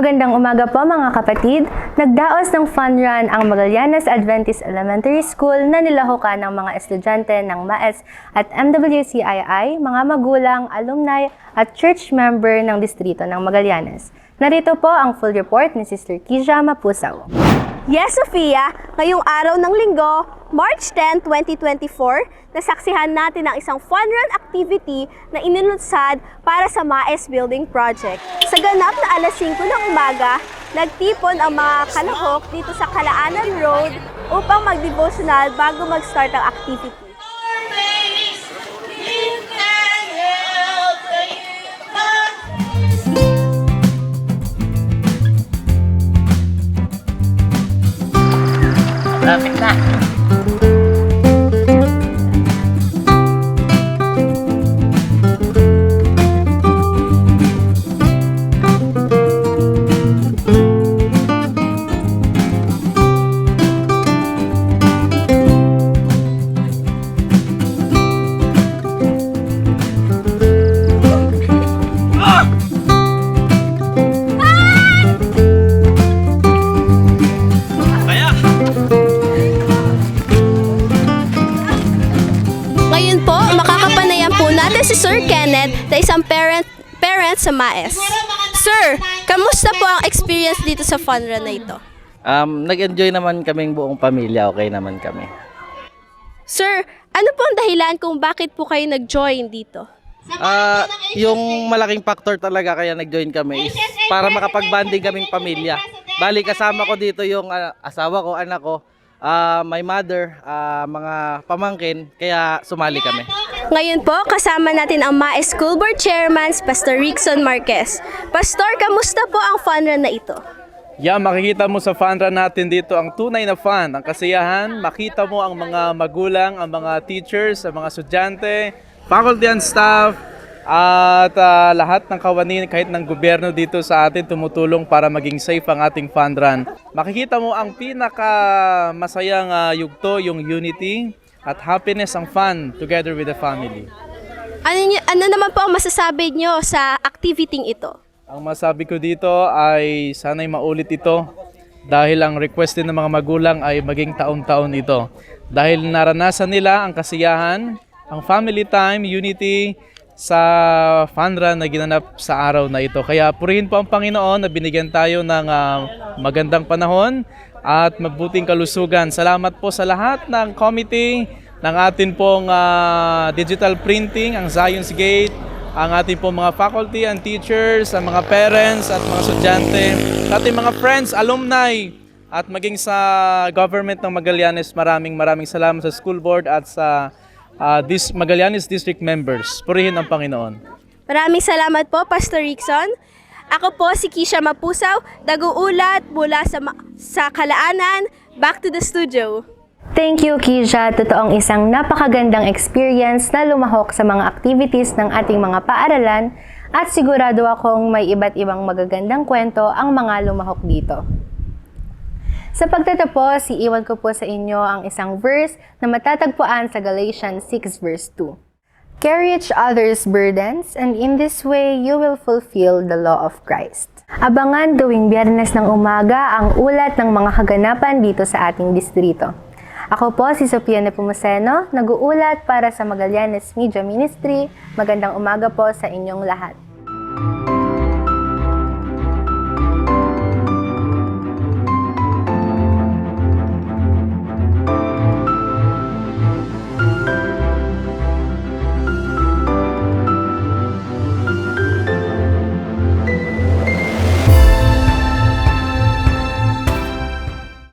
Magandang umaga po mga kapatid. Nagdaos ng fun run ang Magallanes Adventist Elementary School na nilahukan ng mga estudyante ng MAES at MWCII, mga magulang, alumni at church member ng distrito ng Magallanes. Narito po ang full report ni Sister Kisha Mapusaw. Yes, Sophia! Ngayong araw ng linggo, March 10, 2024, nasaksihan natin ang isang fun run activity na inilunsad para sa MAES Building Project. Sa ganap na alas 5 ng umaga, nagtipon ang mga kalahok dito sa Kalaanan Road upang mag-devotional bago mag-start ang activity. Lapit na. Ngayon po, makakapanayan po natin si Sir Kenneth na isang parent sa MAES. Sir, kamusta po ang experience dito sa fun run na ito? Nag-enjoy naman kaming buong pamilya, okay naman kami. Sir, ano po ang dahilan kung bakit po kayo nag-join dito? Yung malaking factor talaga kaya nag-join kami is para makapag-banding kaming pamilya. Bali, kasama ko dito yung asawa ko, anak ko, my mother, mga pamangkin, kaya sumali kami. Ngayon po, kasama natin ang MAES School Board Chairman, Pastor Rickson Marquez. Pastor, kamusta po ang fun run na ito? Makikita mo sa fun run natin dito ang tunay na fun, ang kasiyahan. Makita mo ang mga magulang, ang mga teachers, ang mga estudyante, faculty and staff, at lahat ng kawani kahit ng gobyerno dito sa atin tumutulong para maging safe ang ating fun run. Makikita mo ang pinaka masayang yugto, yung unity at happiness ang fun together with the family. Ano naman po ang masasabi nyo sa activity ito? Ang masabi ko dito ay sana'y maulit ito dahil ang request din ng mga magulang ay maging taon-taon ito. Dahil naranasan nila ang kasiyahan, ang family time, unity sa fun run na ginanap sa araw na ito. Kaya purihin po ang Panginoon na binigyan tayo ng magandang panahon at mabuting kalusugan. Salamat po sa lahat ng committee, ng atin pong digital printing, ang Zion's Gate, ang ating pong mga faculty and teachers, ang mga parents at mga estudyante, sa ating mga friends, alumni, at maging sa government ng Magallanes, maraming salamat sa school board at sa Magallanes District members. Purihin ang Panginoon. Maraming salamat po, Pastor Rickson. Ako po si Kisha Mapusaw, nag-uulat mula sa Kalaanan. Back to the studio. Thank you, Kisha. Totoong isang napakagandang experience na lumahok sa mga activities ng ating mga paaralan at sigurado akong may iba't ibang magagandang kwento ang mga lumahok dito. Sa pagtatapos, iiwan ko po sa inyo ang isang verse na matatagpuan sa Galatians 6 verse 2. Carry each other's burdens, and in this way, you will fulfill the law of Christ. Abangan tuwing Biyernes ng umaga ang ulat ng mga kaganapan dito sa ating distrito. Ako po si Sofia Nepomuceno, nag-uulat para sa Magallanes Media Ministry. Magandang umaga po sa inyong lahat.